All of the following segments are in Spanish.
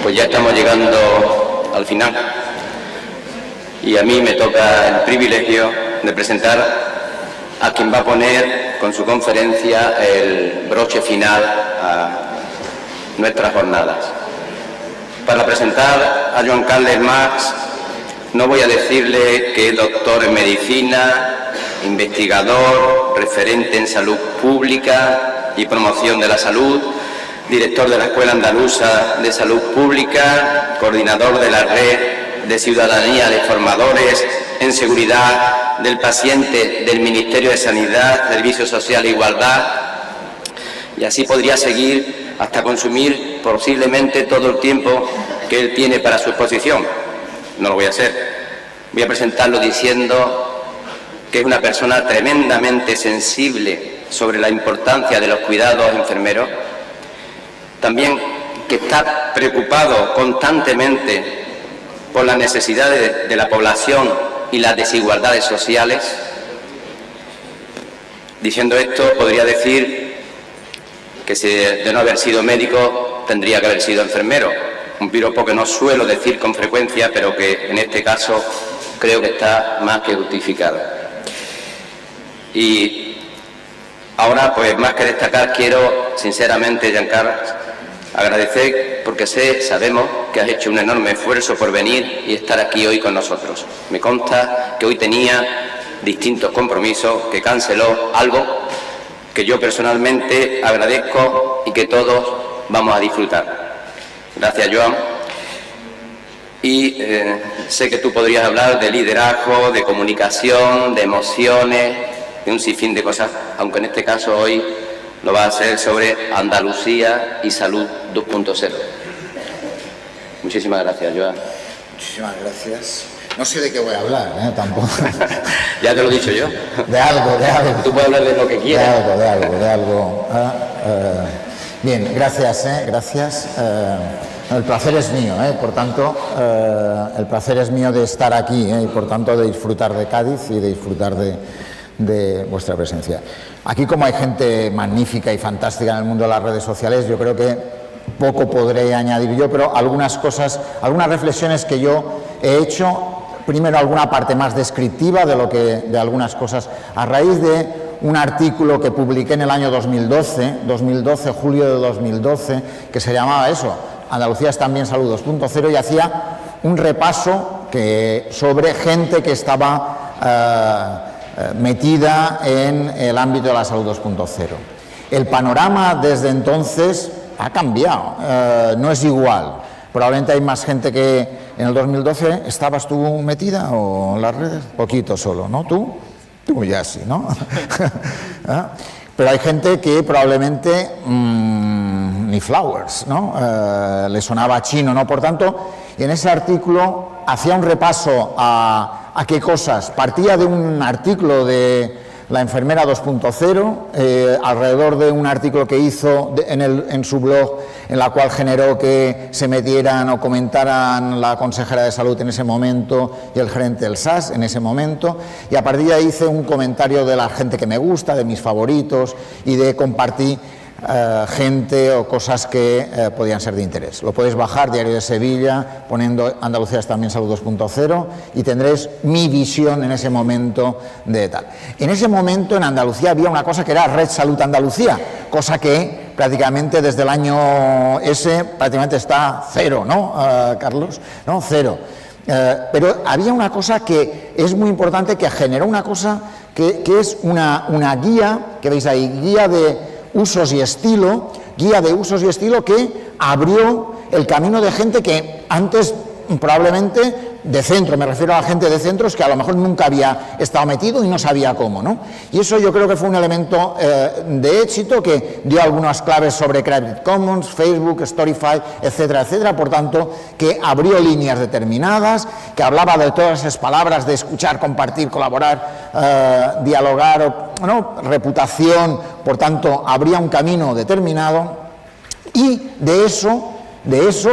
Pues ya estamos llegando al final y a mí me toca el privilegio de presentar a quien va a poner con su conferencia el broche final a nuestras jornadas. Para presentar a Joan Carles Mas, no voy a decirle que es doctor en medicina, investigador, referente en salud pública y promoción de la salud, director de la Escuela Andaluza de Salud Pública, coordinador de la Red de Ciudadanía de Formadores en Seguridad del Paciente del Ministerio de Sanidad, Servicios Sociales e Igualdad, y así podría seguir hasta consumir posiblemente todo el tiempo que él tiene para su exposición. No lo voy a hacer. Voy a presentarlo diciendo que es una persona tremendamente sensible sobre la importancia de los cuidados enfermeros, también que está preocupado constantemente por las necesidades de la población y las desigualdades sociales. Diciendo esto, podría decir que si de no haber sido médico, tendría que haber sido enfermero. Un piropo que no suelo decir con frecuencia, pero que en este caso creo que está más que justificado. Y ahora, pues más que destacar, quiero sinceramente, Joan Carles, agradecer porque sabemos que has hecho un enorme esfuerzo por venir y estar aquí hoy con nosotros. Me consta que hoy tenía distintos compromisos, que canceló algo que yo personalmente agradezco y que todos vamos a disfrutar. Gracias, Joan. Y sé que tú podrías hablar de liderazgo, de comunicación, de emociones, de un sinfín de cosas, aunque en este caso hoy lo va a hacer sobre Andalucía y Salud 2.0. Muchísimas gracias, Joan. Muchísimas gracias. No sé de qué voy a hablar, tampoco. Ya te lo he dicho yo. De algo. Tú puedes hablar de lo que quieras. De algo. Bien, gracias, gracias. El placer es mío, por tanto, el placer es mío de estar aquí, y por tanto de disfrutar de Cádiz y de disfrutar de vuestra presencia. Aquí, como hay gente magnífica y fantástica en el mundo de las redes sociales, yo creo que poco podré añadir yo, pero algunas cosas, algunas reflexiones que yo he hecho. Primero, alguna parte más descriptiva de algunas cosas a raíz de un artículo que publiqué en el año 2012, julio de 2012, que se llamaba eso, Andalucía es también Salud 2.0, y hacía un repaso sobre gente que estaba metida en el ámbito de la Salud 2.0. El panorama desde entonces ha cambiado, no es igual. Probablemente hay más gente que en el 2012. ¿Estabas tú metida o en las redes? Poquito solo, ¿no? Tú ya sí, ¿no? Pero hay gente que probablemente ni flowers, ¿no? Le sonaba chino, ¿no? Por tanto, en ese artículo hacía un repaso a qué cosas. Partía de un artículo de la enfermera 2.0, alrededor de un artículo que hizo en su blog, en la cual generó que se metieran o comentaran la consejera de salud en ese momento y el gerente del SAS en ese momento, y a partir de ahí hice un comentario de la gente que me gusta, de mis favoritos, y de compartir gente o cosas que podían ser de interés. Lo podéis bajar, Diario de Sevilla, poniendo Andalucía es también Salud 2.0, y tendréis mi visión en ese momento de tal. En ese momento en Andalucía había una cosa que era Red Salud Andalucía, cosa que prácticamente desde el año ese prácticamente está cero, ¿no, Carlos? No, cero. Pero había una cosa que es muy importante, que generó una cosa que es una guía, que veis ahí, guía de usos y estilo, que abrió el camino de gente que antes probablemente de centro, me refiero a la gente de centros que a lo mejor nunca había estado metido y no sabía cómo, ¿no? Y eso yo creo que fue un elemento de éxito, que dio algunas claves sobre Creative Commons, Facebook, Storify, etcétera, etcétera. Por tanto, que abrió líneas determinadas, que hablaba de todas esas palabras de escuchar, compartir, colaborar, dialogar, ¿no? Reputación. Por tanto, abría un camino determinado, y de eso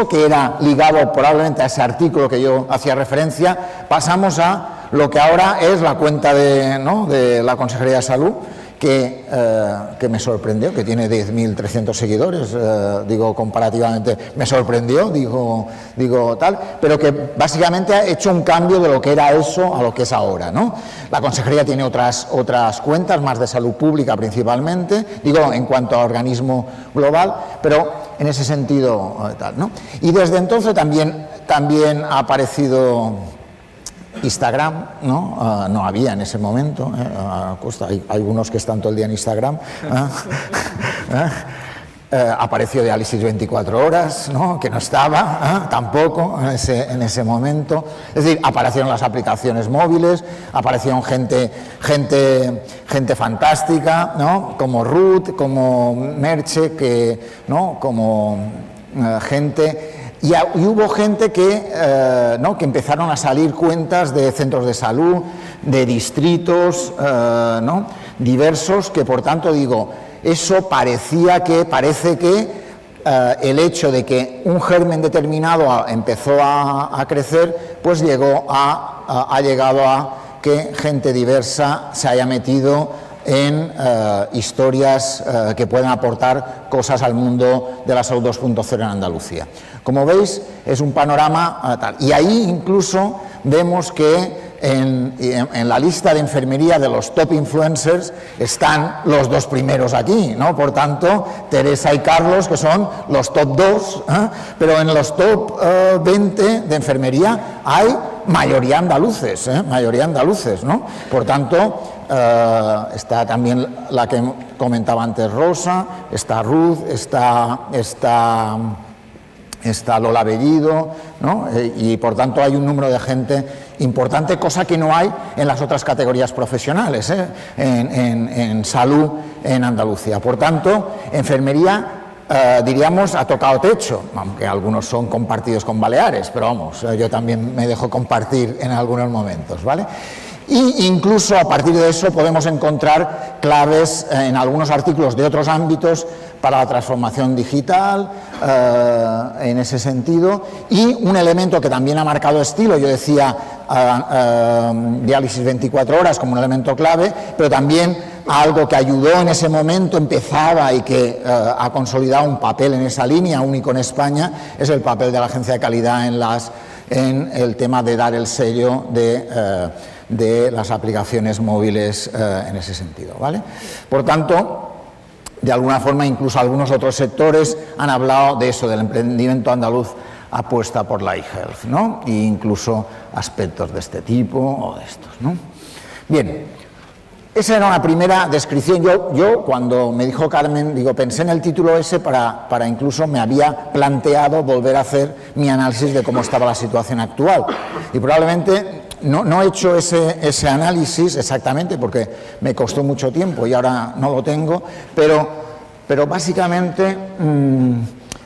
que era ligado probablemente a ese artículo que yo hacía referencia, pasamos a lo que ahora es la cuenta de la Consejería de Salud, que me sorprendió, que tiene 10.300 seguidores, digo, comparativamente, me sorprendió, digo tal, pero que básicamente ha hecho un cambio de lo que era eso a lo que es ahora, ¿no? La consejería tiene otras cuentas, más de salud pública principalmente, digo, en cuanto a organismo global, pero en ese sentido tal, ¿no? Y desde entonces también ha aparecido Instagram, ¿no? No había en ese momento, hay algunos que están todo el día en Instagram. Apareció Diálisis 24 horas, ¿no? Que no estaba tampoco en ese momento. Es decir, aparecieron las aplicaciones móviles, aparecieron gente fantástica, ¿no? Como Ruth, como Merche, ¿no? Como gente. Y hubo gente ¿no? que empezaron a salir cuentas de centros de salud, de distritos, ¿no? diversos, que por tanto digo, eso parece que el hecho de que un germen determinado empezó a crecer, pues ha llegado a que gente diversa se haya metido en historias que pueden aportar cosas al mundo de la salud 2.0 en Andalucía. Como veis, es un panorama tal. Y ahí incluso vemos que en la lista de enfermería de los top influencers están los dos primeros aquí, ¿no? Por tanto, Teresa y Carlos, que son los top 2, pero en los top 20 de enfermería hay mayoría andaluces, ¿no? Por tanto, está también la que comentaba antes Rosa, está Ruth, está Lola Bellido, ¿no? Y por tanto hay un número de gente importante, cosa que no hay en las otras categorías profesionales, en salud en Andalucía. Por tanto, enfermería, diríamos, ha tocado techo, aunque algunos son compartidos con Baleares, pero vamos, yo también me dejo compartir en algunos momentos, ¿vale? Y incluso a partir de eso podemos encontrar claves en algunos artículos de otros ámbitos para la transformación digital, en ese sentido, y un elemento que también ha marcado estilo, yo decía Diálisis 24 horas como un elemento clave, pero también algo que ayudó en ese momento, empezaba y que ha consolidado un papel en esa línea, único en España, es el papel de la Agencia de Calidad en el tema de dar el sello de las aplicaciones móviles en ese sentido, ¿vale? Por tanto, de alguna forma, incluso algunos otros sectores han hablado de eso, del emprendimiento andaluz apuesta por la e-health, ¿no? E incluso aspectos de este tipo o de estos, ¿no? Bien, esa era una primera descripción. Yo cuando me dijo Carmen, pensé en el título ese para incluso me había planteado volver a hacer mi análisis de cómo estaba la situación actual. Y probablemente no he hecho ese análisis exactamente porque me costó mucho tiempo y ahora no lo tengo, pero básicamente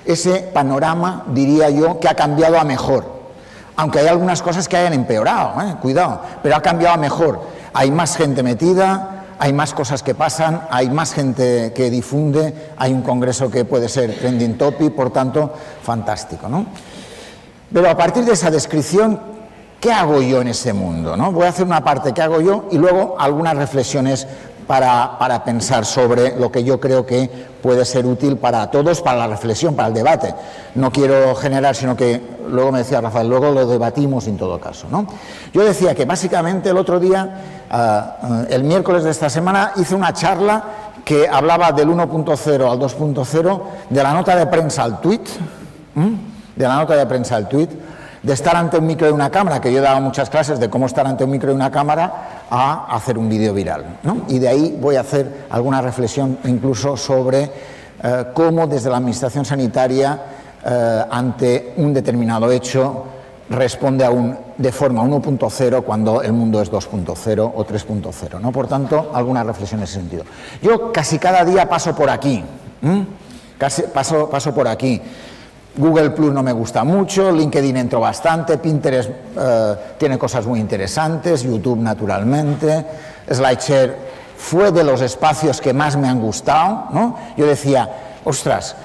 ese panorama, diría yo, que ha cambiado a mejor. Aunque hay algunas cosas que hayan empeorado, cuidado, pero ha cambiado a mejor. Hay más gente metida, hay más cosas que pasan, hay más gente que difunde, hay un congreso que puede ser trending topic, por tanto, fantástico, ¿no? Pero a partir de esa descripción, ¿qué hago yo en ese mundo, ¿no? Voy a hacer una parte que hago yo y luego algunas reflexiones para pensar sobre lo que yo creo que puede ser útil para todos, para la reflexión, para el debate. No quiero generar, sino que luego me decía Rafael, luego lo debatimos en todo caso, ¿no? Yo decía que básicamente el otro día, el miércoles de esta semana, hice una charla que hablaba del 1.0 al 2.0, de la nota de prensa al tuit, de estar ante un micro y una cámara, que yo he dado muchas clases de cómo estar ante un micro y una cámara, a hacer un vídeo viral, ¿no? Y de ahí voy a hacer alguna reflexión incluso sobre cómo desde la administración sanitaria, ante un determinado hecho, responde de forma 1.0 cuando el mundo es 2.0 o 3.0, ¿no? Por tanto, alguna reflexión en ese sentido. Yo casi cada día paso por aquí, paso por aquí. Google Plus no me gusta mucho, LinkedIn entro bastante, Pinterest tiene cosas muy interesantes, YouTube naturalmente, SlideShare fue de los espacios que más me han gustado, ¿no? Yo decía, ostras,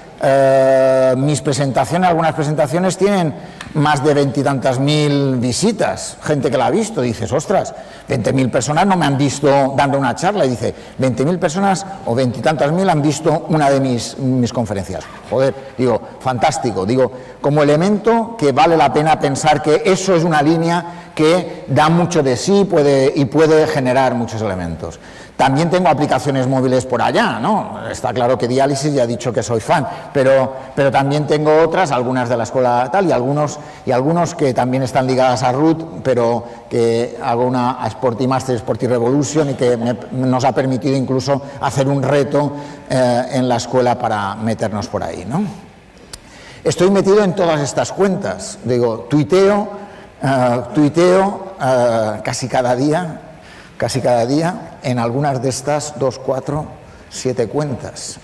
Mis presentaciones, algunas presentaciones tienen más de 20 y tantas mil visitas, gente que la ha visto. Dices, ostras, 20.000 personas no me han visto dando una charla. Y dice, 20.000 personas o 20 y tantas mil han visto una de mis conferencias. Joder, digo, fantástico. Digo, como elemento que vale la pena pensar que eso es una línea que da mucho de sí y puede generar muchos elementos. También tengo aplicaciones móviles por allá, ¿no? Está claro que diálisis, ya he dicho que soy fan, pero también tengo otras, algunas de la escuela tal, y algunos que también están ligadas a Root, pero que hago una a Sporty Master, Sporty Revolution, y que nos ha permitido incluso hacer un reto en la escuela para meternos por ahí, ¿no? Estoy metido en todas estas cuentas, digo, tuiteo casi cada día en algunas de estas 2, 4, 7 cuentas.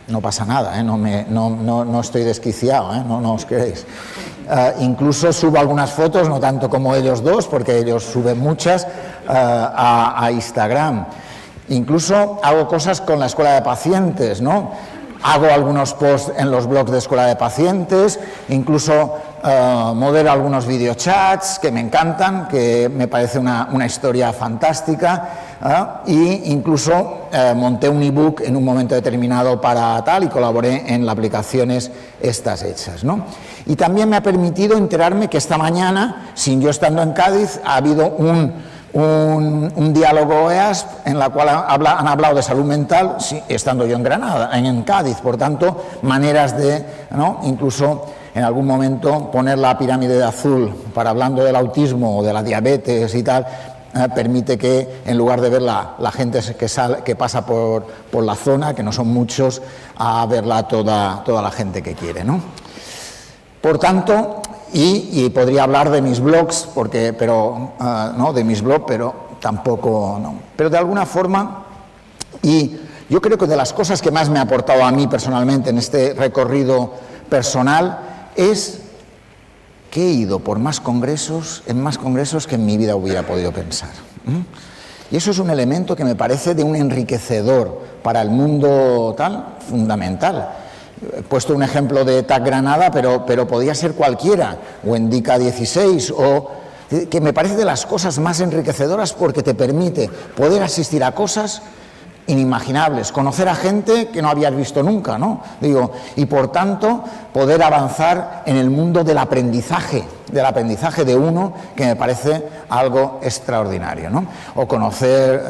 No pasa nada, no estoy desquiciado, no os creéis. Incluso subo algunas fotos, no tanto como ellos dos, porque ellos suben muchas, a Instagram. Incluso hago cosas con la escuela de pacientes, ¿no? Hago algunos posts en los blogs de escuela de pacientes, incluso modelo algunos videochats que me encantan, que me parece una historia fantástica, e incluso monté un ebook en un momento determinado para tal y colaboré en las aplicaciones estas hechas, ¿no? Y también me ha permitido enterarme que esta mañana, sin yo estando en Cádiz, ha habido un diálogo EASP en la cual han hablado de salud mental, sí, estando yo en Granada, en Cádiz. Por tanto, maneras de, ¿no?, incluso en algún momento poner la pirámide de azul para hablando del autismo o de la diabetes y tal, permite que en lugar de ver la gente que pasa por la zona, que no son muchos, a verla toda la gente que quiere, ¿no? Por tanto, y podría hablar de mis blogs, no de mis blogs, pero tampoco, no. Pero de alguna forma, y yo creo que de las cosas que más me ha aportado a mí personalmente en este recorrido personal es que he ido por más congresos que en mi vida hubiera podido pensar. Y eso es un elemento que me parece de un enriquecedor para el mundo tal, fundamental. He puesto un ejemplo de TAC Granada, pero podría ser cualquiera, o en DICA 16, o que me parece de las cosas más enriquecedoras porque te permite poder asistir a cosas inimaginables, conocer a gente que no habías visto nunca, ¿no? Digo, y por tanto poder avanzar en el mundo del aprendizaje de uno, que me parece algo extraordinario, ¿no? O conocer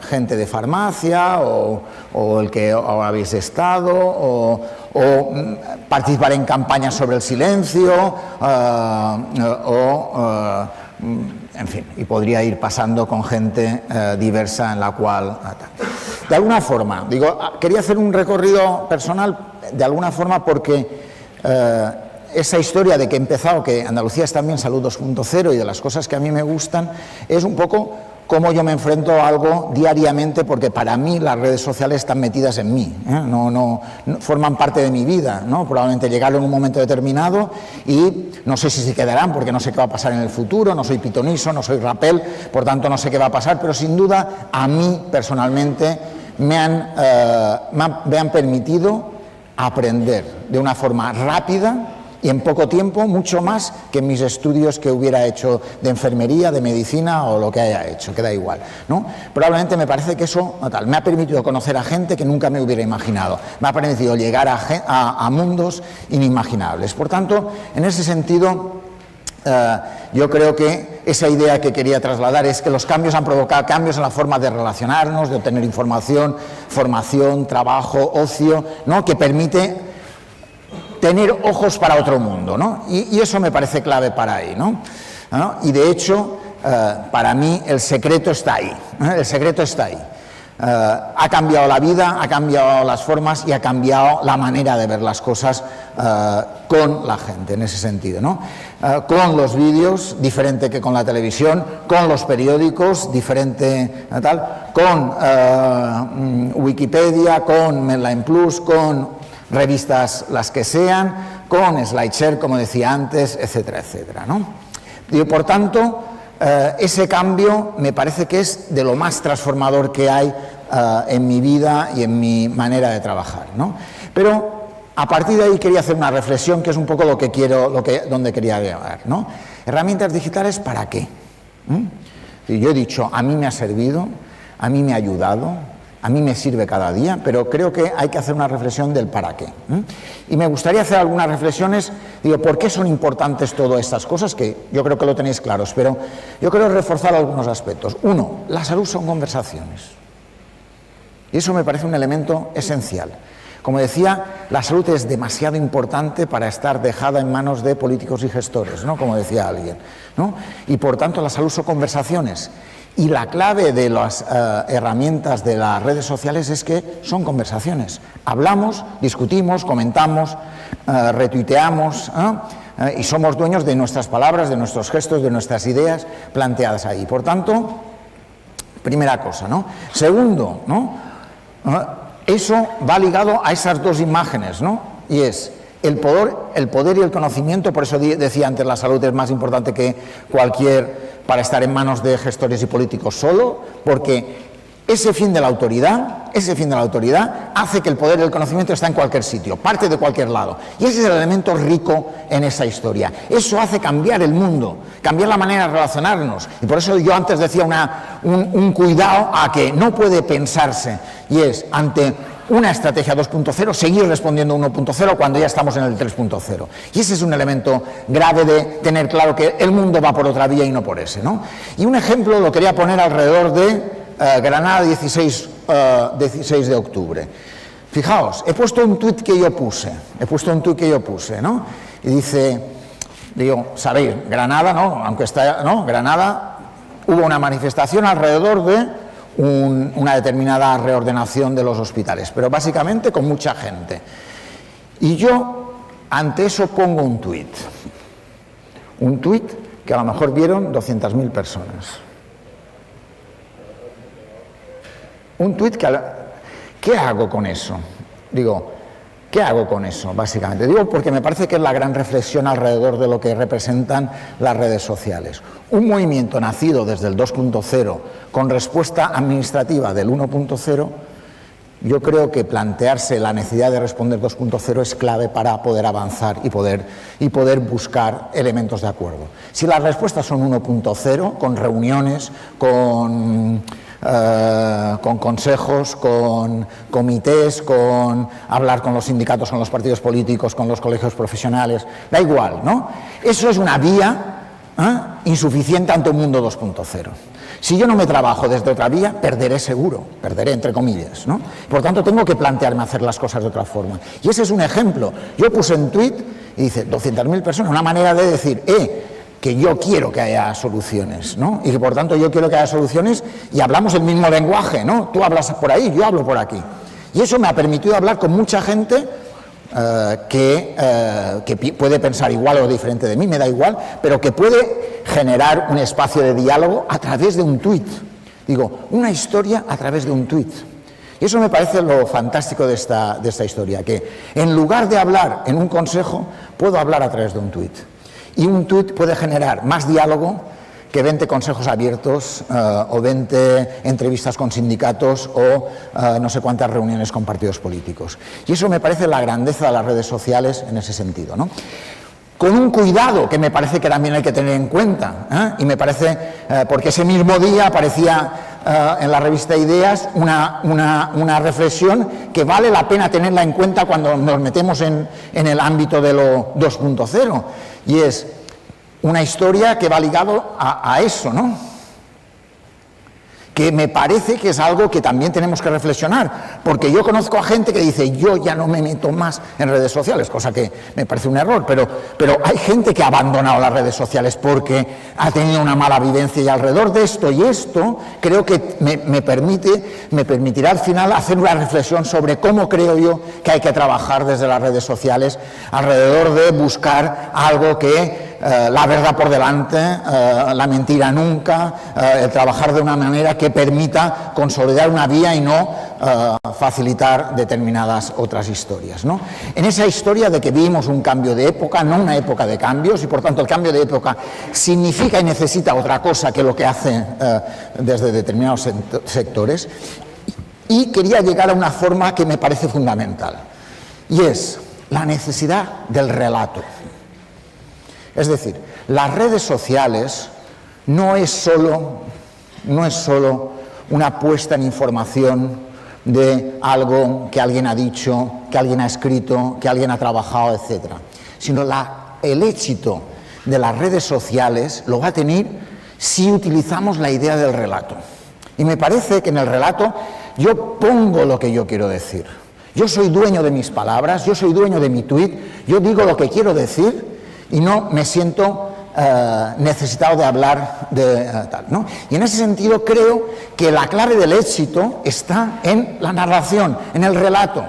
gente de farmacia, o el que ahora habéis estado, o participar en campañas sobre el silencio, en fin, y podría ir pasando con gente diversa en la cual... De alguna forma, digo, quería hacer un recorrido personal de alguna forma porque esa historia de que he empezado, que Andalucía es también Salud 2.0 y de las cosas que a mí me gustan, es un poco cómo yo me enfrento a algo diariamente, porque para mí las redes sociales están metidas en mí, no forman parte de mi vida, ¿no? Probablemente llegaron en un momento determinado y no sé si se quedarán, porque no sé qué va a pasar en el futuro, no soy pitoniso, no soy rapel, por tanto no sé qué va a pasar, pero sin duda a mí personalmente me han permitido aprender de una forma rápida y en poco tiempo, mucho más que en mis estudios que hubiera hecho de enfermería, de medicina o lo que haya hecho, que da igual, ¿no? Probablemente me parece que eso me ha permitido conocer a gente que nunca me hubiera imaginado, me ha permitido llegar a mundos inimaginables. Por tanto, en ese sentido, yo creo que esa idea que quería trasladar es que los cambios han provocado cambios en la forma de relacionarnos, de obtener información, formación, trabajo, ocio, ¿no?, que permite tener ojos para otro mundo, ¿no? Y eso me parece clave para ahí, ¿no? Y de hecho, para mí el secreto está ahí, el secreto está ahí. Ha cambiado la vida, ha cambiado las formas y ha cambiado la manera de ver las cosas con la gente, en ese sentido, ¿no? Con los vídeos, diferente que con la televisión, con los periódicos, diferente tal, con Wikipedia, con Medline Plus, con revistas las que sean, con SlideShare, como decía antes, etcétera, etcétera, ¿no? Y por tanto, ese cambio me parece que es de lo más transformador que hay en mi vida y en mi manera de trabajar, ¿no? Pero a partir de ahí quería hacer una reflexión que es un poco lo que quiero, donde quería llegar, ¿no? Herramientas digitales, ¿para qué? Y yo he dicho, a mí me ha servido, a mí me ha ayudado, a mí me sirve cada día, pero creo que hay que hacer una reflexión del para qué. Y me gustaría hacer algunas reflexiones, digo, ¿por qué son importantes todas estas cosas? Que yo creo que lo tenéis claros, pero yo quiero reforzar algunos aspectos. Uno, la salud son conversaciones. Y eso me parece un elemento esencial. Como decía, la salud es demasiado importante para estar dejada en manos de políticos y gestores, ¿no? Como decía alguien, ¿no? Y por tanto la salud son conversaciones. Y la clave de las herramientas de las redes sociales es que son conversaciones. Hablamos, discutimos, comentamos, retuiteamos, y somos dueños de nuestras palabras, de nuestros gestos, de nuestras ideas planteadas ahí. Por tanto, primera cosa, ¿no? Segundo, ¿no? Eso va ligado a esas dos imágenes, ¿no? Y es el poder y el conocimiento. Por eso decía antes, la salud es más importante que para estar en manos de gestores y políticos solo, porque ese fin de la autoridad hace que el poder y el conocimiento está en cualquier sitio, parte de cualquier lado. Y ese es el elemento rico en esa historia. Eso hace cambiar el mundo, cambiar la manera de relacionarnos. Y por eso yo antes decía un cuidado a que no puede pensarse, y es ante una estrategia 2.0 seguir respondiendo a 1.0 cuando ya estamos en el 3.0. Y ese es un elemento grave de tener claro que el mundo va por otra vía y no por ese, ¿no? Y un ejemplo lo quería poner alrededor de Granada 16 de octubre. Fijaos, he puesto un tuit que yo puse, ¿no? Y dice, digo, sabéis, Granada, ¿no? Aunque está, ¿no? Granada, hubo una manifestación alrededor de una determinada reordenación de los hospitales, pero básicamente con mucha gente. Y yo ante eso pongo un tuit que a lo mejor vieron 200.000 personas. Un tuit que... ¿Qué hago con eso? Digo, ¿qué hago con eso? Básicamente. Digo porque me parece que es la gran reflexión alrededor de lo que representan las redes sociales. Un movimiento nacido desde el 2.0 con respuesta administrativa del 1.0, yo creo que plantearse la necesidad de responder 2.0 es clave para poder avanzar y poder buscar elementos de acuerdo. Si las respuestas son 1.0, con reuniones, con consejos, con comités, con hablar con los sindicatos, con los partidos políticos, con los colegios profesionales, da igual, ¿no? Eso es una vía insuficiente ante un mundo 2.0. Si yo no me trabajo desde otra vía, perderé seguro, perderé entre comillas, ¿no? Por tanto, tengo que plantearme hacer las cosas de otra forma. Y ese es un ejemplo. Yo puse en tuit y dice 200.000 personas, una manera de decir, que yo quiero que haya soluciones, ¿no? Y que por tanto yo quiero que haya soluciones y hablamos el mismo lenguaje, ¿no? Tú hablas por ahí, yo hablo por aquí. Y eso me ha permitido hablar con mucha gente que puede pensar igual o diferente de mí, me da igual, pero que puede generar un espacio de diálogo a través de un tuit. Digo, una historia a través de un tuit. Y eso me parece lo fantástico de esta historia, que en lugar de hablar en un consejo, puedo hablar a través de un tuit. Y un tuit puede generar más diálogo que 20 consejos abiertos o 20 entrevistas con sindicatos o no sé cuántas reuniones con partidos políticos. Y eso me parece la grandeza de las redes sociales en ese sentido, ¿no? Con un cuidado que me parece que también hay que tener en cuenta, y me parece, porque ese mismo día aparecía en la revista Ideas una reflexión que vale la pena tenerla en cuenta cuando nos metemos en el ámbito de lo 2.0, y es una historia que va ligado a eso, ¿no? Que me parece que es algo que también tenemos que reflexionar, porque yo conozco a gente que dice, yo ya no me meto más en redes sociales, cosa que me parece un error, pero hay gente que ha abandonado las redes sociales porque ha tenido una mala vivencia, y alrededor de esto y esto, creo que me permitirá al final hacer una reflexión sobre cómo creo yo que hay que trabajar desde las redes sociales alrededor de buscar algo que la verdad por delante, la mentira nunca, el trabajar de una manera que permita consolidar una vía y no facilitar determinadas otras historias, ¿no? En esa historia de que vivimos un cambio de época, no una época de cambios, y por tanto el cambio de época significa y necesita otra cosa que lo que hace desde determinados sectores. y quería llegar a una forma que me parece fundamental, y es la necesidad del relato. Es decir, las redes sociales no es solo una puesta en información de algo que alguien ha dicho, que alguien ha escrito, que alguien ha trabajado, etc., sino el éxito de las redes sociales lo va a tener si utilizamos la idea del relato. Y me parece que en el relato yo pongo lo que yo quiero decir. Yo soy dueño de mis palabras, yo soy dueño de mi tuit, yo digo lo que quiero decir y no me siento necesitado de hablar de tal, ¿no? Y en ese sentido creo que la clave del éxito está en la narración, en el relato,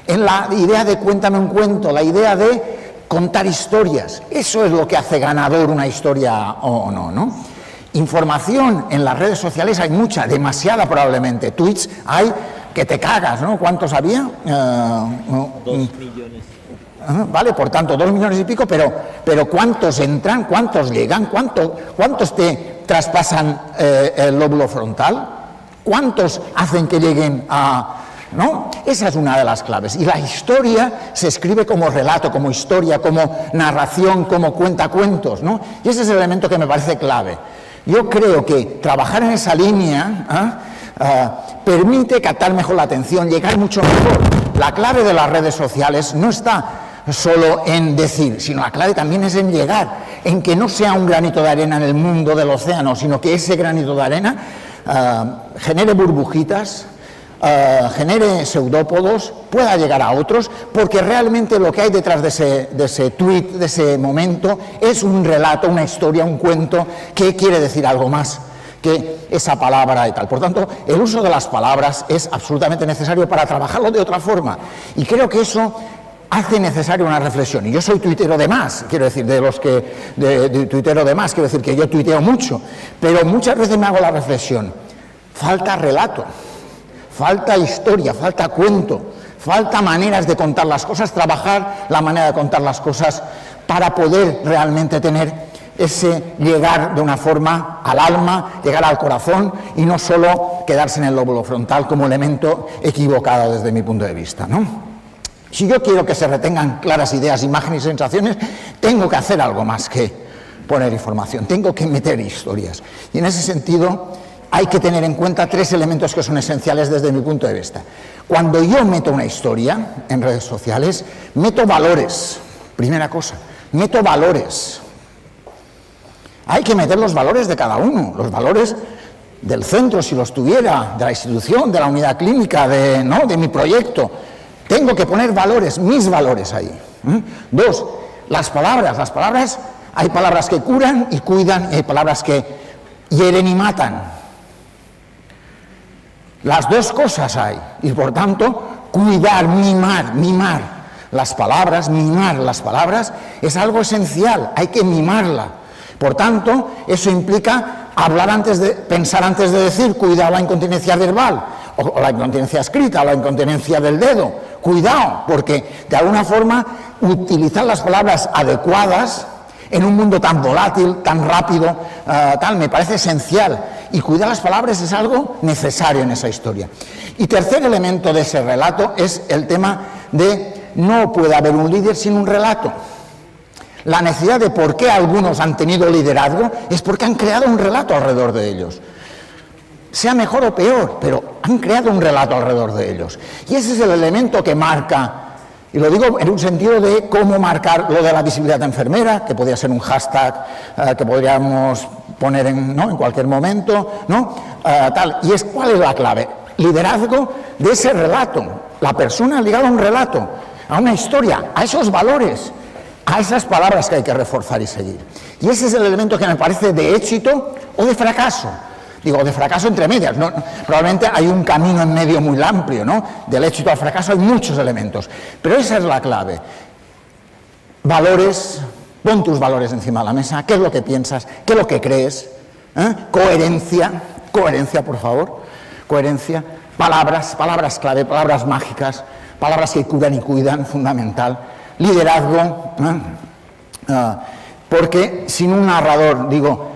en la idea de cuéntame un cuento, la idea de contar historias. Eso es lo que hace ganador una historia o no, ¿no? Información en las redes sociales hay mucha, demasiada probablemente. Tweets hay que te cagas, ¿no? ¿Cuántos había? 2 millones. Vale, por tanto, 2 millones y pico, pero ¿cuántos entran? ¿Cuántos llegan? ¿Cuántos te traspasan el lóbulo frontal? ¿Cuántos hacen que lleguen a...? ¿No? Esa es una de las claves. Y la historia se escribe como relato, como historia, como narración, como cuentacuentos, ¿no? Y ese es el elemento que me parece clave. Yo creo que trabajar en esa línea permite captar mejor la atención, llegar mucho mejor. La clave de las redes sociales no está solo en decir, sino la clave también es en llegar, en que no sea un granito de arena en el mundo del océano, sino que ese granito de arena genere burbujitas, genere pseudópodos, pueda llegar a otros, porque realmente lo que hay detrás de ese tweet, de ese momento, es un relato, una historia, un cuento que quiere decir algo más que esa palabra y tal. Por tanto, el uso de las palabras es absolutamente necesario para trabajarlo de otra forma, y creo que eso hace necesaria una reflexión. Y yo soy tuitero de más, quiero decir, de tuitero de más, quiero decir que yo tuiteo mucho, pero muchas veces me hago la reflexión, falta relato, falta historia, falta cuento, falta maneras de contar las cosas, trabajar la manera de contar las cosas para poder realmente tener ese llegar de una forma al alma, llegar al corazón y no solo quedarse en el lóbulo frontal como elemento equivocado desde mi punto de vista, ¿no? Si yo quiero que se retengan claras ideas, imágenes y sensaciones, tengo que hacer algo más que poner información, tengo que meter historias. Y en ese sentido hay que tener en cuenta 3 elementos que son esenciales desde mi punto de vista. Cuando yo meto una historia en redes sociales, meto valores, primera cosa, meto valores. Hay que meter los valores de cada uno, los valores del centro, si los tuviera, de la institución, de la unidad clínica, de mi proyecto. Tengo que poner valores, mis valores ahí. 2, las palabras, hay palabras que curan y cuidan, y hay palabras que hieren y matan. Las 2 cosas hay, y por tanto, cuidar, mimar las palabras, es algo esencial, hay que mimarla. Por tanto, eso implica pensar antes de decir, cuidado la incontinencia verbal, o la incontinencia escrita, o la incontinencia del dedo, cuidado, porque de alguna forma utilizar las palabras adecuadas en un mundo tan volátil, tan rápido, me parece esencial, y cuidar las palabras es algo necesario en esa historia. Y tercer elemento de ese relato es el tema de no puede haber un líder sin un relato. La necesidad de por qué algunos han tenido liderazgo es porque han creado un relato alrededor de ellos. Sea mejor o peor, pero han creado un relato alrededor de ellos. Y ese es el elemento que marca, y lo digo en un sentido de cómo marcar lo de la visibilidad enfermera, que podría ser un hashtag que podríamos poner en cualquier momento, y es cuál es la clave. Liderazgo de ese relato, la persona ligada a un relato, a una historia, a esos valores, a esas palabras que hay que reforzar y seguir. Y ese es el elemento que me parece de éxito o de fracaso. Digo, de fracaso entre medias, ¿no? Probablemente hay un camino en medio muy amplio, ¿no? Del éxito al fracaso hay muchos elementos, pero esa es la clave. Valores, pon tus valores encima de la mesa, qué es lo que piensas, qué es lo que crees, coherencia, por favor, coherencia, palabras clave, palabras mágicas, palabras que curan y cuidan, fundamental, liderazgo, porque sin un narrador,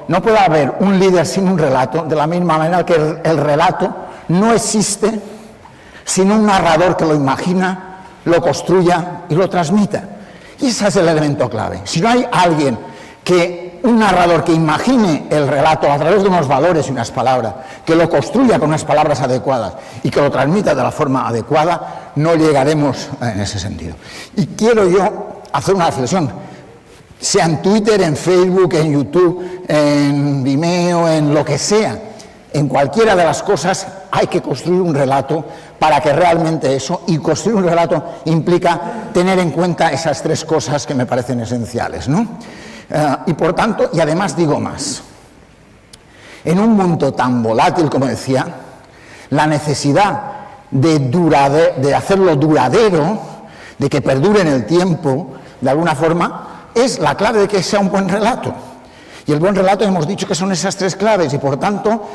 no puede haber un líder sin un relato, de la misma manera que el relato no existe sino un narrador que lo imagina, lo construya y lo transmita. Y ese es el elemento clave. Si no hay alguien un narrador que imagine el relato a través de unos valores y unas palabras, que lo construya con unas palabras adecuadas y que lo transmita de la forma adecuada, no llegaremos en ese sentido. Y quiero yo hacer una reflexión, sea en Twitter, en Facebook, en YouTube, en Vimeo, en lo que sea, en cualquiera de las cosas hay que construir un relato para que realmente eso, y construir un relato implica tener en cuenta esas tres cosas que me parecen esenciales, ¿no? Y por tanto, y además digo más, en un mundo tan volátil como decía, la necesidad de hacerlo duradero, de que perdure en el tiempo, de alguna forma, es la clave de que sea un buen relato. Y el buen relato hemos dicho que son esas tres claves y por tanto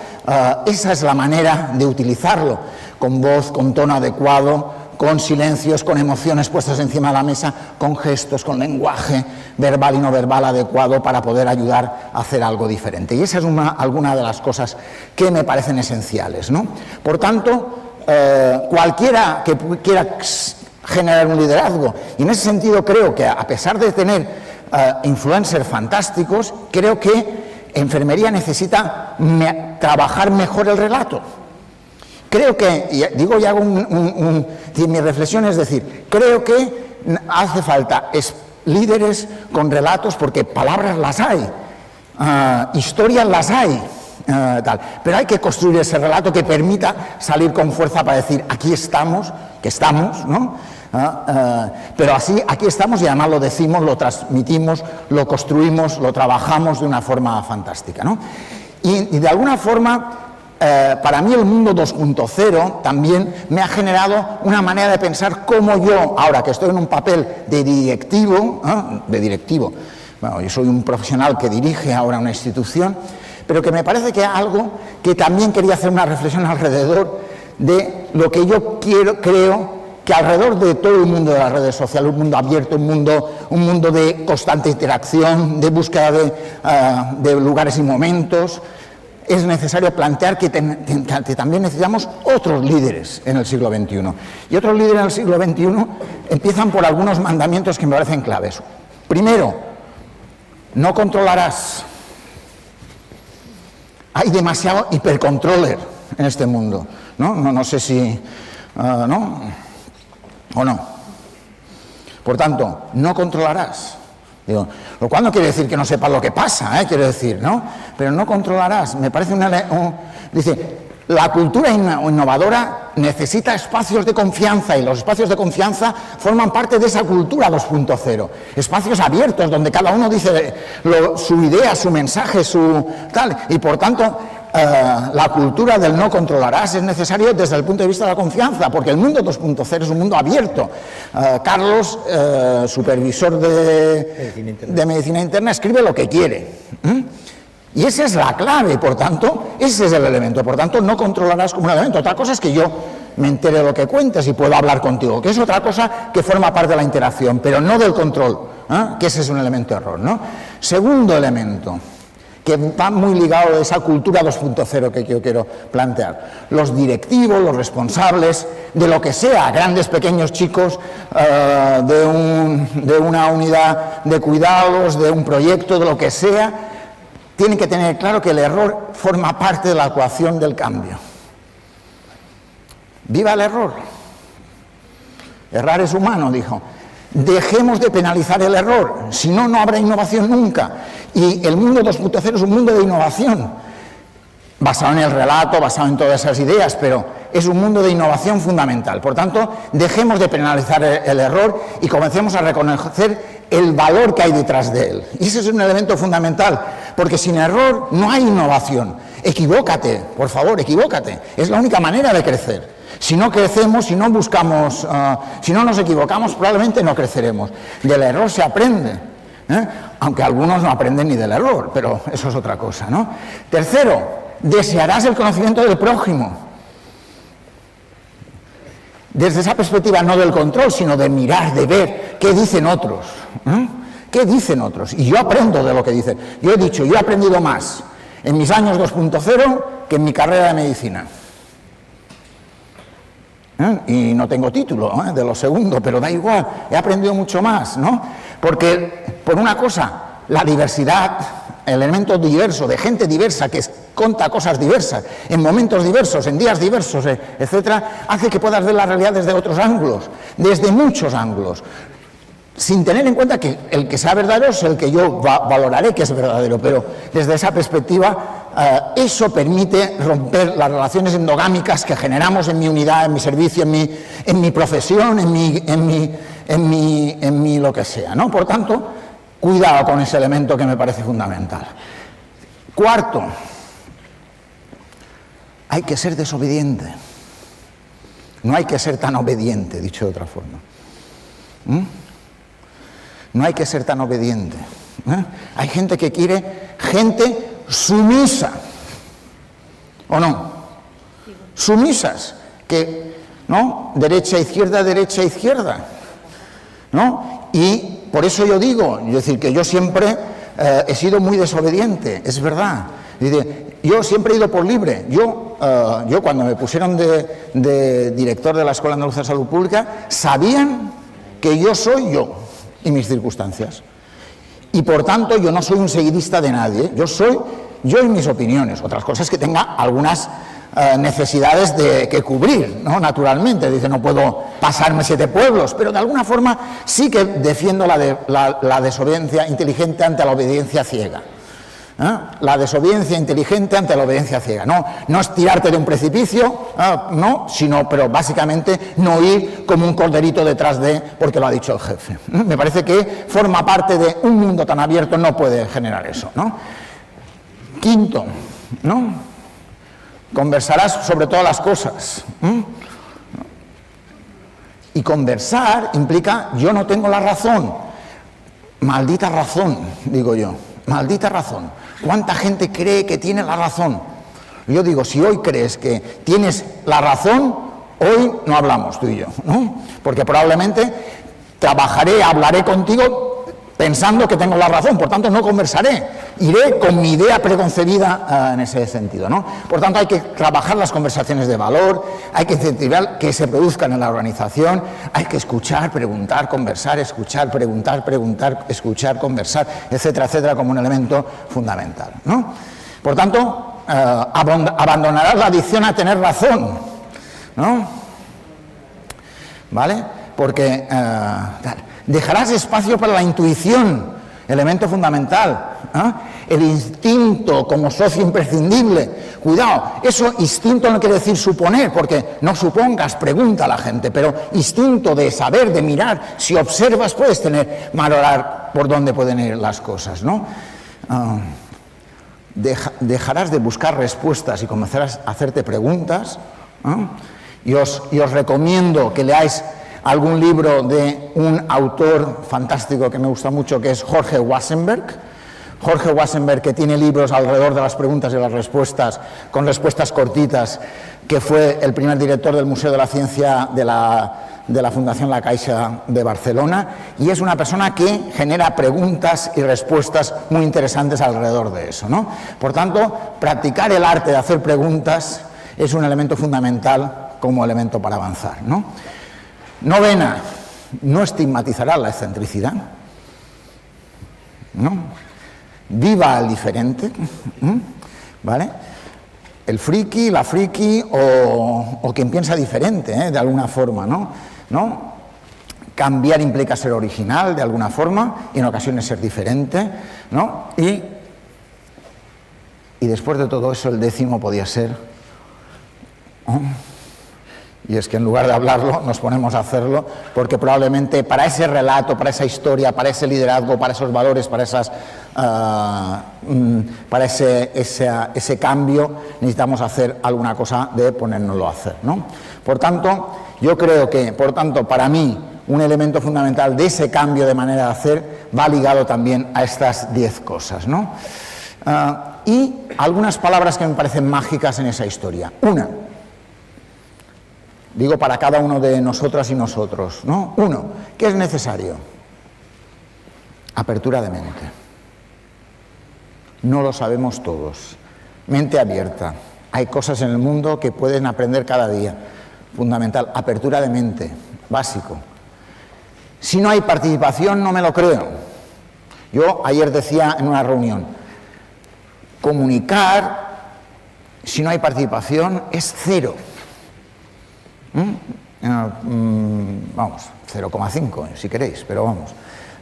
esa es la manera de utilizarlo, con voz, con tono adecuado, con silencios, con emociones puestas encima de la mesa, con gestos, con lenguaje verbal y no verbal adecuado para poder ayudar a hacer algo diferente. Y esa es alguna de las cosas que me parecen esenciales, ¿no? Por tanto, cualquiera que quiera generar un liderazgo, y en ese sentido creo que a pesar de tener influencers fantásticos, creo que enfermería necesita trabajar mejor el relato. Creo que, y digo y hago mi reflexión es decir, creo que hace falta líderes con relatos, porque palabras las hay, historias las hay, pero hay que construir ese relato que permita salir con fuerza para decir, aquí estamos, que estamos, ¿no? Pero así, aquí estamos y además lo decimos, lo transmitimos, lo construimos, lo trabajamos de una forma fantástica, ¿no? Y de alguna forma, para mí el mundo 2.0 también me ha generado una manera de pensar cómo yo, ahora que estoy en un papel de directivo, bueno, yo soy un profesional que dirige ahora una institución, pero que me parece que algo que también quería hacer una reflexión alrededor de lo que yo creo que alrededor de todo el mundo de las redes sociales, un mundo abierto, un mundo de constante interacción, de búsqueda de lugares y momentos, es necesario plantear que también necesitamos otros líderes en el siglo XXI. Y otros líderes en el siglo XXI empiezan por algunos mandamientos que me parecen claves. Primero, no controlarás. Hay demasiado hipercontroller en este mundo, ¿no? No sé si... ¿no? ¿O no? Por tanto, no controlarás. Digo, lo cual no quiere decir que no sepas lo que pasa, quiero decir, ¿no? Pero no controlarás. Me parece dice, la cultura innovadora necesita espacios de confianza y los espacios de confianza forman parte de esa cultura 2.0. Espacios abiertos donde cada uno dice su idea, su mensaje, su tal. Y por tanto, la cultura del no controlarás es necesario desde el punto de vista de la confianza, porque el mundo 2.0 es un mundo abierto. Carlos, supervisor de medicina interna, escribe lo que quiere. Y esa es la clave, por tanto, ese es el elemento. Por tanto, no controlarás como un elemento. Otra cosa es que yo me entere de lo que cuentes y puedo hablar contigo, que es otra cosa que forma parte de la interacción, pero no del control, que ese es un elemento error, ¿no? Segundo elemento, que va muy ligado a esa cultura 2.0 que yo quiero plantear. Los directivos, los responsables, de lo que sea, grandes, pequeños, chicos, de una unidad de cuidados, de un proyecto, de lo que sea, tienen que tener claro que el error forma parte de la ecuación del cambio. ¡Viva el error! Errar es humano, dijo. Dejemos de penalizar el error, si no, no habrá innovación nunca. Y el mundo 2.0 es un mundo de innovación, basado en el relato, basado en todas esas ideas, pero es un mundo de innovación fundamental. Por tanto, dejemos de penalizar el error y comencemos a reconocer el valor que hay detrás de él. Y ese es un elemento fundamental, porque sin error no hay innovación. Equivócate, por favor, equivócate. Es la única manera de crecer. Si no crecemos, si no buscamos, si no nos equivocamos, probablemente no creceremos. Del error se aprende, aunque algunos no aprenden ni del error, pero eso es otra cosa, ¿no? Tercero, desearás el conocimiento del prójimo. Desde esa perspectiva no del control, sino de mirar, de ver qué dicen otros. ¿Qué dicen otros? Y yo aprendo de lo que dicen. Yo he dicho, yo he aprendido más en mis años 2.0 que en mi carrera de medicina. Y no tengo título de lo segundo, pero da igual, he aprendido mucho más, ¿no? Porque, por una cosa, la diversidad, el elemento diverso, de gente diversa que cuenta cosas diversas, en momentos diversos, en días diversos, etcétera, hace que puedas ver la realidad desde otros ángulos, desde muchos ángulos, sin tener en cuenta que el que sea verdadero es el que yo valoraré que es verdadero, pero desde esa perspectiva eso permite romper las relaciones endogámicas que generamos en mi unidad, en mi servicio, en mi profesión, en mi lo que sea, ¿no? Por tanto, cuidado con ese elemento que me parece fundamental. Cuarto, hay que ser desobediente. No hay que ser tan obediente, dicho de otra forma. No hay que ser tan obediente. Hay gente que quiere gente sumisa, ¿o no? Sumisas, que, ¿no? Derecha, izquierda, ¿no? Y por eso yo digo, es decir, que yo siempre he sido muy desobediente, es verdad. Yo siempre he ido por libre. Yo cuando me pusieron de director de la Escuela Andaluza de Salud Pública, sabían que yo soy yo y mis circunstancias. Y por tanto yo no soy un seguidista de nadie, yo soy yo y mis opiniones. Otras cosas que tenga algunas necesidades que cubrir, ¿no? Naturalmente, dice, no puedo pasarme 7 pueblos, pero de alguna forma sí que defiendo la desobediencia inteligente ante la obediencia ciega. La desobediencia inteligente ante la obediencia ciega. No es tirarte de un precipicio, no, sino, pero básicamente no ir como un corderito detrás de, porque lo ha dicho el jefe. Me parece que forma parte de un mundo tan abierto, no puede generar eso, ¿no? Quinto, ¿no? Conversarás sobre todas las cosas. Y conversar implica, yo no tengo la razón. Maldita razón, digo yo. Maldita razón. ¿Cuánta gente cree que tiene la razón? Yo digo, si hoy crees que tienes la razón, hoy no hablamos tú y yo, ¿no? Porque probablemente hablaré contigo pensando que tengo la razón, por tanto no conversaré, iré con mi idea preconcebida en ese sentido, ¿no? Por tanto hay que trabajar las conversaciones de valor, hay que incentivar que se produzcan en la organización, hay que escuchar, preguntar, conversar, escuchar, preguntar, escuchar, conversar, etcétera, etcétera, como un elemento fundamental, ¿no? Por tanto, abandonarás la adicción a tener razón, ¿no? ¿Vale? Porque dejarás espacio para la intuición, elemento fundamental, el instinto como socio imprescindible. Cuidado, eso instinto no quiere decir suponer, porque no supongas, pregunta a la gente, pero instinto de saber, de mirar, si observas puedes valorar por dónde pueden ir las cosas, ¿no? Dejarás de buscar respuestas y comenzarás a hacerte preguntas, y os recomiendo que leáis algún libro de un autor fantástico que me gusta mucho, que es Jorge Wassenberg. Jorge Wassenberg, que tiene libros alrededor de las preguntas y las respuestas, con respuestas cortitas, que fue el primer director del Museo de la Ciencia de la Fundación La Caixa de Barcelona, y es una persona que genera preguntas y respuestas muy interesantes alrededor de eso, ¿no? Por tanto, practicar el arte de hacer preguntas es un elemento fundamental como elemento para avanzar, ¿no? Novena, no estigmatizará la excentricidad, ¿no? Viva al diferente, ¿vale? El friki, la friki o quien piensa diferente, de alguna forma, ¿no? Cambiar implica ser original de alguna forma y en ocasiones ser diferente, ¿no? Y después de todo eso el 10º podía ser, ¿no? Y es que en lugar de hablarlo, nos ponemos a hacerlo, porque probablemente para ese relato, para esa historia, para ese liderazgo, para esos valores, para ese cambio, necesitamos hacer alguna cosa de ponérnoslo a hacer, ¿no? Por tanto, yo creo que, para mí, un elemento fundamental de ese cambio de manera de hacer va ligado también a estas 10 cosas, ¿no? Y algunas palabras que me parecen mágicas en esa historia. Una, digo para cada uno de nosotras y nosotros, ¿no? Uno, ¿qué es necesario? Apertura de mente. No lo sabemos todos. Mente abierta. Hay cosas en el mundo que pueden aprender cada día. fundamental, apertura de mente, básico. Si no hay participación, no me lo creo. Yo ayer decía en una reunión, comunicar, si no hay participación, es cero. Vamos, 0,5 si queréis, pero vamos.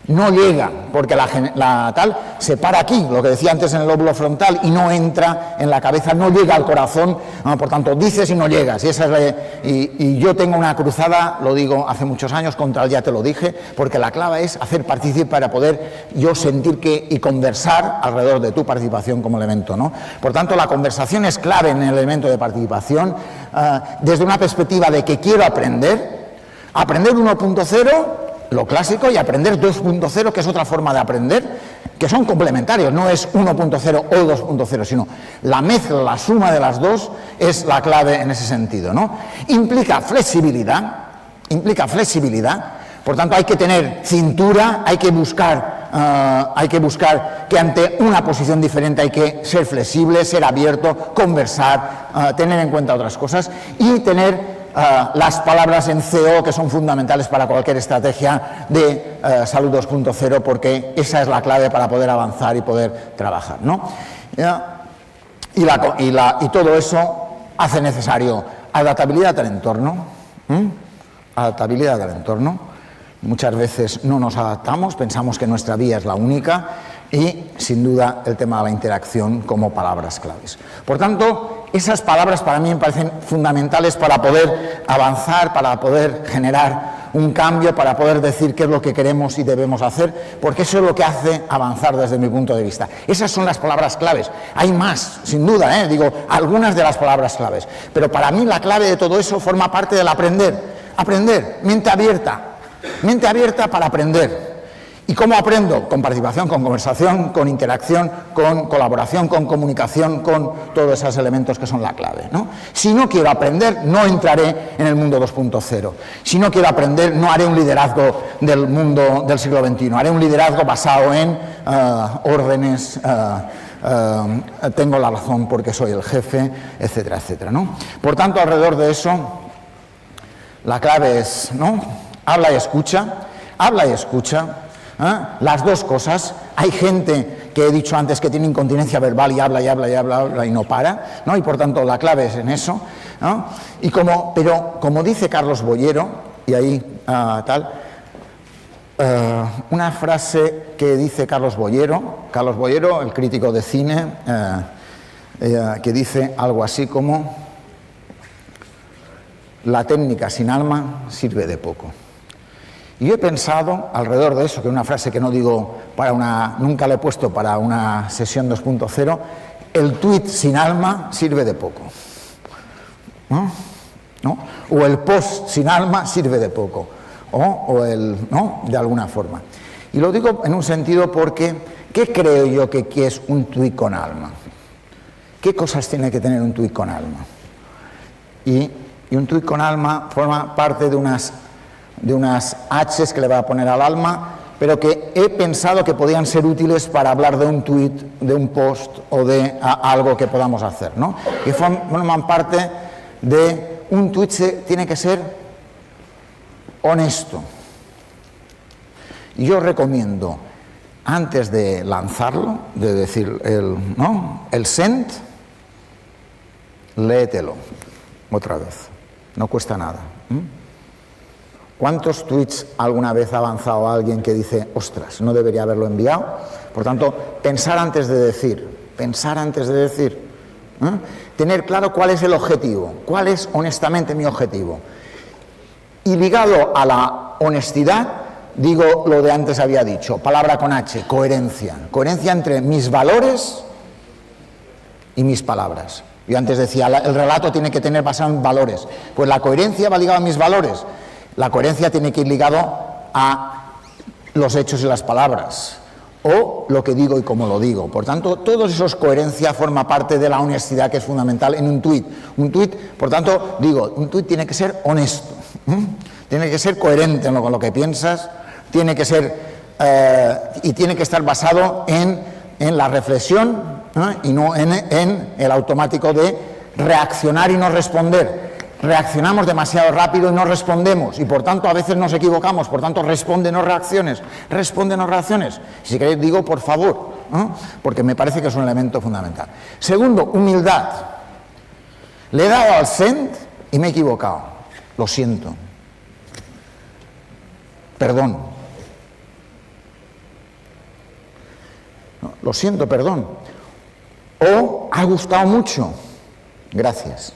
No llega, porque la tal se para aquí, lo que decía antes en el lóbulo frontal, y no entra en la cabeza, no llega al corazón, por tanto, dices y no llegas. Y yo tengo una cruzada, lo digo hace muchos años, contra el ya te lo dije, porque la clave es hacer partícipe para poder yo sentir y conversar alrededor de tu participación como elemento, ¿no? Por tanto, la conversación es clave en el elemento de participación, desde una perspectiva de que quiero aprender 1.0, lo clásico, y aprender 2.0, que es otra forma de aprender, que son complementarios, no es 1.0 o 2.0, sino la mezcla, la suma de las dos es la clave en ese sentido, ¿no? Implica flexibilidad, por tanto hay que tener cintura, hay que buscar que ante una posición diferente hay que ser flexible, ser abierto, conversar, tener en cuenta otras cosas y tener las palabras en CO, que son fundamentales para cualquier estrategia de salud 2.0, porque esa es la clave para poder avanzar y poder trabajar, ¿no? Y todo eso hace necesario adaptabilidad al entorno, adaptabilidad al entorno. Muchas veces no nos adaptamos, pensamos que nuestra vía es la única, y sin duda el tema de la interacción como palabras claves. Por tanto, esas palabras para mí me parecen fundamentales para poder avanzar, para poder generar un cambio, para poder decir qué es lo que queremos y debemos hacer, porque eso es lo que hace avanzar desde mi punto de vista. Esas son las palabras claves. Hay más, sin duda, digo, algunas de las palabras claves, pero para mí la clave de todo eso forma parte del aprender, mente abierta para aprender. ¿Y cómo aprendo? Con participación, con conversación, con interacción, con colaboración, con comunicación, con todos esos elementos que son la clave, ¿no? Si no quiero aprender, no entraré en el mundo 2.0. Si no quiero aprender, no haré un liderazgo del mundo del siglo XXI. Haré un liderazgo basado en órdenes, tengo la razón porque soy el jefe, etcétera, etcétera, ¿no? Por tanto, alrededor de eso, la clave es, ¿no? Habla y escucha. Las dos cosas. Hay gente que he dicho antes que tiene incontinencia verbal y habla y no para, ¿no? Y por tanto la clave es en eso, ¿no? Pero como dice Carlos Bollero, y ahí una frase que dice Carlos Bollero, el crítico de cine, que dice algo así como: la técnica sin alma sirve de poco. Y yo he pensado alrededor de eso, que es una frase que no digo nunca la he puesto para una sesión 2.0, el tuit sin alma sirve de poco, ¿no? O el post sin alma sirve de poco, ¿no? De alguna forma. Y lo digo en un sentido porque, ¿qué creo yo que es un tuit con alma? ¿Qué cosas tiene que tener un tuit con alma? Y un tuit con alma forma parte de unas H's que le va a poner al alma, pero que he pensado que podían ser útiles para hablar de un tuit, de un post o de algo que podamos hacer, ¿no? Que forman parte de un tuit. Tiene que ser honesto. Y yo recomiendo, antes de lanzarlo, de decir el send, léetelo otra vez, no cuesta nada. ¿Cuántos tweets alguna vez ha avanzado alguien que dice, ostras, no debería haberlo enviado? Por tanto, pensar antes de decir, tener claro cuál es el objetivo, cuál es honestamente mi objetivo. Y ligado a la honestidad, digo lo de antes había dicho, palabra con H, coherencia entre mis valores y mis palabras. Yo antes decía, el relato tiene que tener basado en valores, pues la coherencia va ligada a mis valores. La coherencia tiene que ir ligado a los hechos y las palabras, o lo que digo y cómo lo digo. Por tanto, todo eso es coherencia, forma parte de la honestidad que es fundamental en un tuit. Un tuit, por tanto, un tuit tiene que ser honesto, tiene que ser coherente con lo que piensas, tiene que ser y tiene que estar basado en la reflexión, y no en el automático de reaccionar y no responder. reaccionamos demasiado rápido y no respondemos, y por tanto a veces nos equivocamos, por tanto responde, no reacciones. Si queréis digo por favor, ¿no? Porque me parece que es un elemento fundamental. Segundo, humildad. Le he dado al send y me he equivocado, lo siento, perdón, no, lo siento, perdón, o ha gustado mucho, gracias.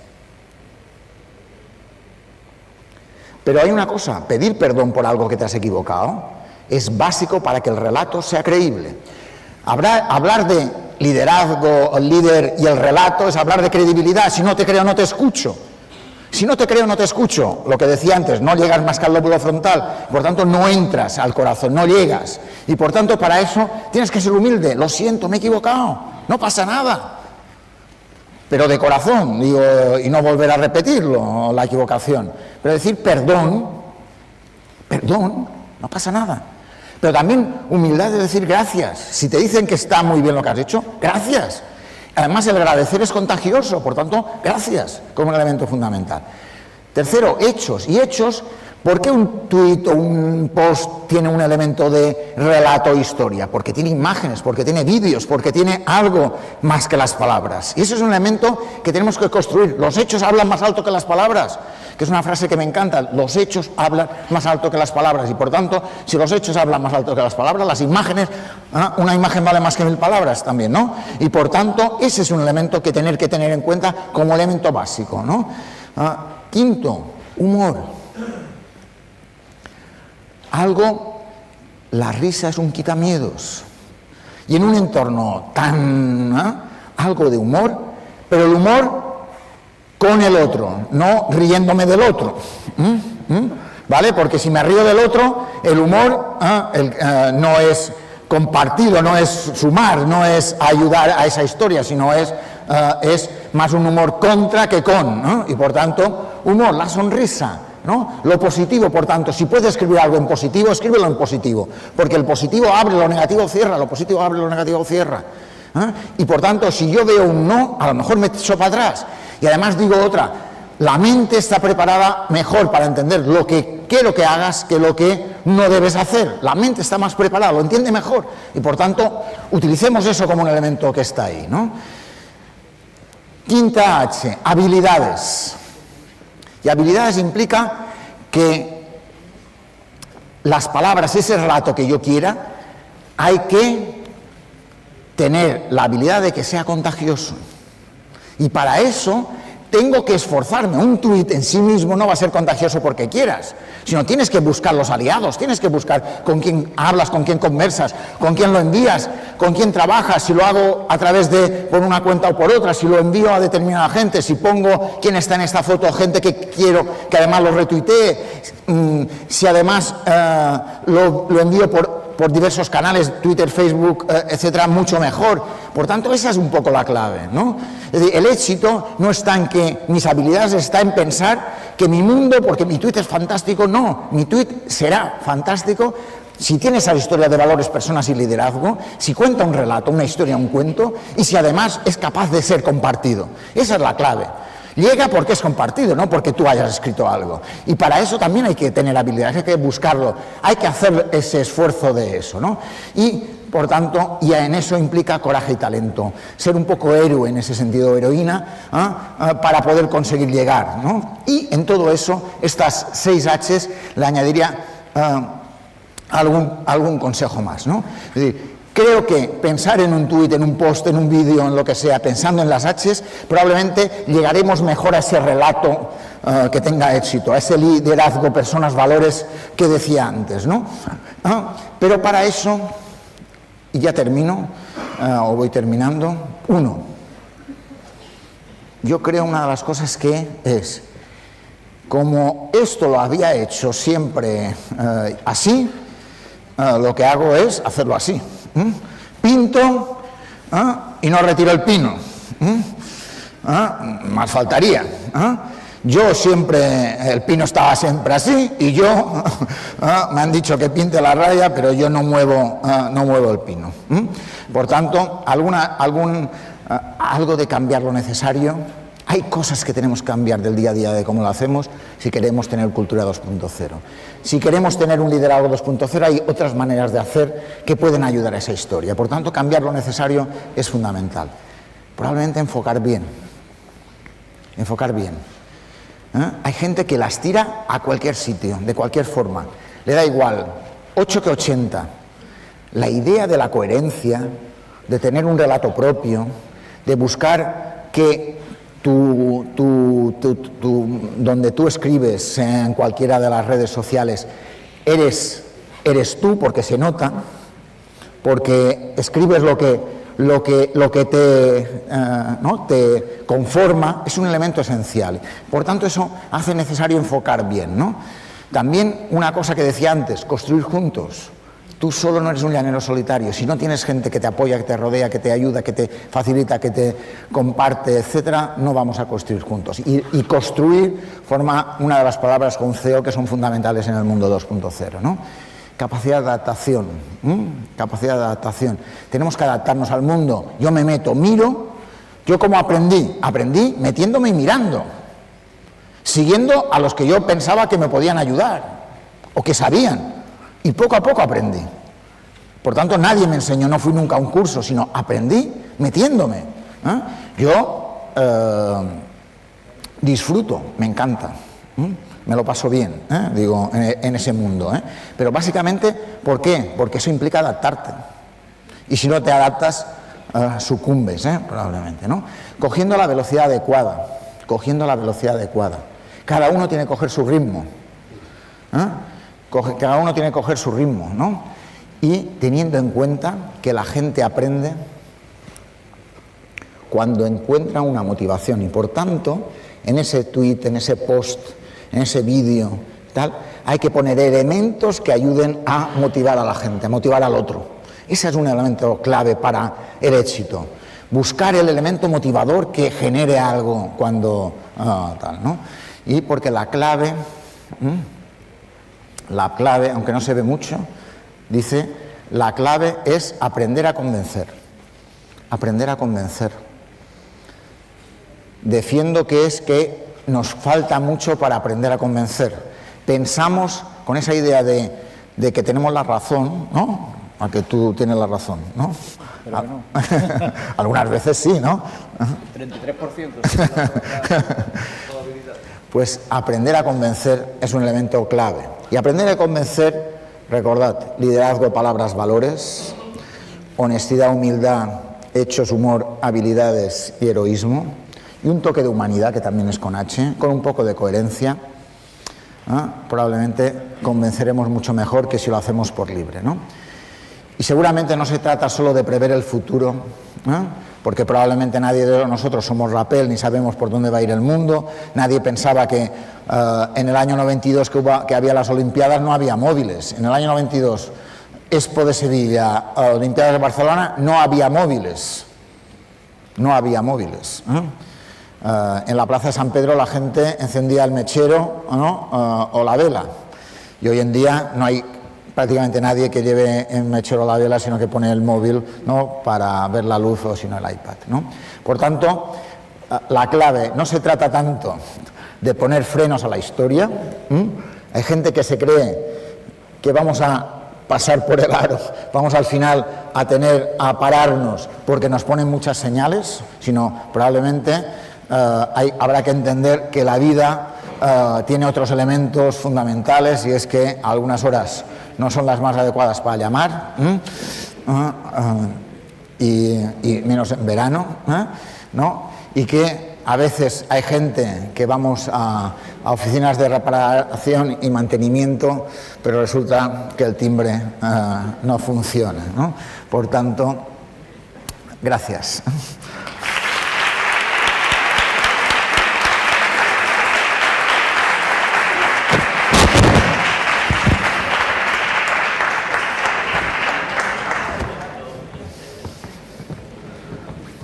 Pero hay una cosa, pedir perdón por algo que te has equivocado es básico para que el relato sea creíble. Hablar de liderazgo, el líder y el relato es hablar de credibilidad. Si no te creo, no te escucho. Si no te creo, no te escucho. Lo que decía antes, no llegas más que al lóbulo frontal, por tanto no entras al corazón, no llegas. Y por tanto para eso tienes que ser humilde. Lo siento, me he equivocado, no pasa nada. Pero de corazón, digo, y no volver a repetirlo, la equivocación. Pero decir perdón, no pasa nada. Pero también humildad de decir gracias. Si te dicen que está muy bien lo que has hecho, gracias. Además, el agradecer es contagioso, por tanto, gracias, como un elemento fundamental. Tercero, hechos. Y hechos, ¿por qué un tuit o un post tiene un elemento de relato o historia? Porque tiene imágenes, porque tiene vídeos, porque tiene algo más que las palabras. Y eso es un elemento que tenemos que construir. Los hechos hablan más alto que las palabras, que es una frase que me encanta. Los hechos hablan más alto que las palabras. Y por tanto, si los hechos hablan más alto que las palabras, las imágenes, una imagen vale más que 1000 palabras también, ¿no? Y por tanto, ese es un elemento que tener en cuenta como elemento básico, ¿no? Quinto, humor. La risa es un quitamiedos. Y en un entorno tan... algo de humor, pero el humor con el otro, no riéndome del otro. ¿Vale? Porque si me río del otro, el humor no es compartido, no es sumar, no es ayudar a esa historia, sino es más un humor contra que con, ¿no? Y por tanto, humor, la sonrisa, ¿no? Lo positivo, por tanto, si puedes escribir algo en positivo, escríbelo en positivo, porque el positivo abre, lo negativo cierra, lo positivo abre, lo negativo cierra. Y por tanto, si yo veo un no, a lo mejor me echo para atrás. Y además digo otra, la mente está preparada mejor para entender lo que quiero que hagas que lo que no debes hacer. La mente está más preparada, lo entiende mejor. Y por tanto, utilicemos eso como un elemento que está ahí, ¿no? Quinta H, habilidades. Y habilidades implica que las palabras, ese relato que yo quiera, hay que tener la habilidad de que sea contagioso. Y para eso tengo que esforzarme. Un tuit en sí mismo no va a ser contagioso porque quieras, sino tienes que buscar los aliados, tienes que buscar con quién hablas, con quién conversas, con quién lo envías, con quién trabajas, si lo hago a través de por una cuenta o por otra, si lo envío a determinada gente, si pongo quién está en esta foto, gente que quiero que además lo retuitee, si además lo envío por diversos canales, Twitter, Facebook, etcétera, mucho mejor. Por tanto, esa es un poco la clave, ¿no? Es decir, el éxito no está en que mis habilidades, está en pensar que mi mundo, porque mi tuit es fantástico, no, mi tuit será fantástico si tiene esa historia de valores, personas y liderazgo, si cuenta un relato, una historia, un cuento, y si además es capaz de ser compartido. Esa es la clave. Llega porque es compartido, no porque tú hayas escrito algo. Y para eso también hay que tener habilidades, hay que buscarlo, hay que hacer ese esfuerzo de eso, ¿no? Y, por tanto, y en eso implica coraje y talento. Ser un poco héroe en ese sentido, heroína, para poder conseguir llegar, ¿no? Y en todo eso, estas 6 H's le añadiría algún consejo más, ¿no? Es decir, creo que pensar en un tuit, en un post, en un vídeo, en lo que sea, pensando en las H's, probablemente llegaremos mejor a ese relato que tenga éxito, a ese liderazgo, personas, valores que decía antes, ¿no? Pero para eso, y ya termino, o voy terminando, yo creo una de las cosas que es, como esto lo había hecho siempre así, lo que hago es hacerlo así. Pinto y no retiro el pino. Más faltaría. Yo siempre, el pino estaba siempre así y yo, me han dicho que pinte la raya, pero yo no muevo el pino. Por tanto, algo de cambiar lo necesario, Hay cosas que tenemos que cambiar del día a día de cómo lo hacemos si queremos tener cultura 2.0. Si queremos tener un liderazgo 2.0, hay otras maneras de hacer que pueden ayudar a esa historia. Por tanto, cambiar lo necesario es fundamental. Probablemente enfocar bien. Enfocar bien. Hay gente que las tira a cualquier sitio, de cualquier forma. Le da igual, 8 que 80. La idea de la coherencia, de tener un relato propio, de buscar que donde tú escribes en cualquiera de las redes sociales, eres tú, porque se nota, porque escribes lo que te conforma, es un elemento esencial. Por tanto, eso hace necesario enfocar bien, ¿no? También una cosa que decía antes, construir juntos. Tú solo no eres un llanero solitario. Si no tienes gente que te apoya, que te rodea, que te ayuda, que te facilita, que te comparte, etcétera, no vamos a construir juntos. Y construir forma una de las palabras con CEO que son fundamentales en el mundo 2.0, ¿no? Capacidad de adaptación. Capacidad de adaptación. Tenemos que adaptarnos al mundo. Yo me meto, miro. ¿Yo cómo aprendí? Aprendí metiéndome y mirando. Siguiendo a los que yo pensaba que me podían ayudar o que sabían. Y poco a poco aprendí. Por tanto, nadie me enseñó, no fui nunca a un curso, sino aprendí metiéndome. Yo disfruto, me encanta, me lo paso bien, digo, en ese mundo. Pero básicamente, ¿por qué? Porque eso implica adaptarte. Y si no te adaptas, sucumbes, probablemente, ¿no? Cogiendo la velocidad adecuada, Cada uno tiene que coger su ritmo. Cada uno tiene que coger su ritmo, ¿no? Y teniendo en cuenta que la gente aprende cuando encuentra una motivación. Y por tanto, en ese tweet, en ese post, en ese vídeo, tal, hay que poner elementos que ayuden a motivar a la gente, a motivar al otro. Ese es un elemento clave para el éxito. Buscar el elemento motivador que genere algo cuando tal, ¿no? Y porque la clave, aunque no se ve mucho, dice, la clave es aprender a convencer. Aprender a convencer. Defiendo que es que nos falta mucho para aprender a convencer. Pensamos con esa idea de que tenemos la razón, ¿no? A que tú tienes la razón, ¿no? Pero no. Algunas veces sí, ¿no? 33%. Pues aprender a convencer es un elemento clave. Y aprender a convencer, recordad, liderazgo, palabras, valores, honestidad, humildad, hechos, humor, habilidades y heroísmo, y un toque de humanidad, que también es con H, con un poco de coherencia, probablemente convenceremos mucho mejor que si lo hacemos por libre, ¿no? Y seguramente no se trata solo de prever el futuro, porque probablemente nadie de nosotros somos Rappel ni sabemos por dónde va a ir el mundo. Nadie pensaba que en el año 92 que había las Olimpiadas no había móviles. En el año 92, Expo de Sevilla, Olimpiadas de Barcelona, no había móviles. No había móviles. En la Plaza de San Pedro la gente encendía el mechero, ¿no? O la vela. Y hoy en día no hay prácticamente nadie que lleve en mechero la vela, sino que pone el móvil, ¿no? Para ver la luz o si no el iPad, ¿no? Por tanto, la clave no se trata tanto de poner frenos a la historia. Hay gente que se cree que vamos a pasar por el aro, vamos al final a pararnos porque nos ponen muchas señales, sino probablemente habrá que entender que la vida tiene otros elementos fundamentales, y es que algunas horas no son las más adecuadas para llamar, y menos en verano, ¿no? Y que a veces hay gente que vamos a oficinas de reparación y mantenimiento, pero resulta que el timbre no funciona, ¿no? Por tanto, gracias.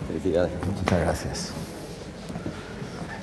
Felicidades. Muchas gracias.